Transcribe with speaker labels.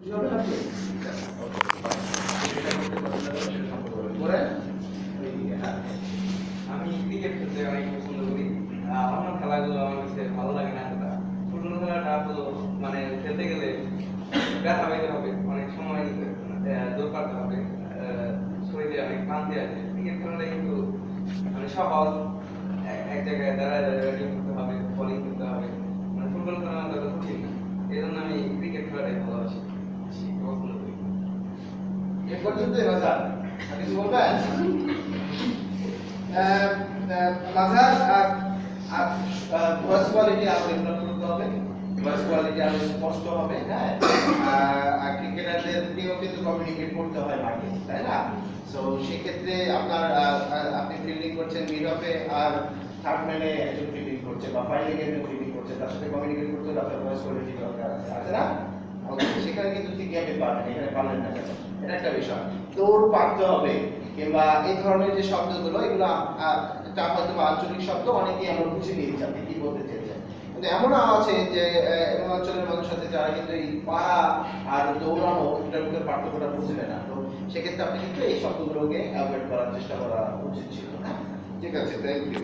Speaker 1: আমি ক্রিকেট খেলতে অনেক পছন্দ করি। অন্য খেলাগুলো আমার কাছে ভালো লাগে না এতটা। ফুটবল খেলাটা তো মানে খেলতে গেলে ব্যথা পাইতে হবে, অনেক সময় দৌড় হবে, শরীরে অনেক ক্লান্তি আছে। ক্রিকেট খেলাটা কিন্তু মানে সহজ, এক জায়গায় দাঁড়ায় দাঁড়ায় ব্যাটিং করতে হবে, বোলিং করতে হবে। মানে ফুটবল খেলার মতো এত কঠিন না। এই জন্য আমি ক্রিকেট খেলাটাই ভালোবাসি, পছন্দ করি।
Speaker 2: এ পর্যন্তই বাজার কিছু বলবেন? বাজার ভয়েস কোয়ালিটি আরো ডেভেলপ করতে হবে, ভয়েস কোয়ালিটি আরো স্পষ্ট হবে। হ্যাঁ, আর ক্রিকেটারদেরকেও কিন্তু কমিউনিকেট করতে হয় মাঠে, তাই না? সো সেক্ষেত্রে আপনার আপনি ফিল্ডিং করছেন মিড অফে, আর থার্ড ম্যানে একজন ফিল্ডিং করছে বা ফাইনালে একজন ফিল্ডিং করছে, তার সাথে কমিউনিকেট করতে হলে আপনার ভয়েস কোয়ালিটি দরকার আছে না? সেখানে কিন্তু ঠিকই আপনি পারবেন, এখানে পারলেন না কেন? এটা একটা বিষয়। দৌড় পারতে হবে, কিংবা এই ধরনের যে শব্দগুলো, এগুলো হয়তো আঞ্চলিক শব্দ, অনেকেই আমরা বুঝে নিয়েছি আপনি কি বলতে চেয়েছেন। কিন্তু এমন আছে যে এমন অঞ্চলের মানুষ আছে যারা কিন্তু এই পাড়া আর দৌড়ানো এটার মধ্যে পার্থক্যটা বুঝবে না। তো সেক্ষেত্রে আপনি কিন্তু এই শব্দগুলোকে অ্যাভয়েড করার চেষ্টা করা উচিত ছিল। হ্যাঁ, ঠিক আছে, থ্যাংক ইউ।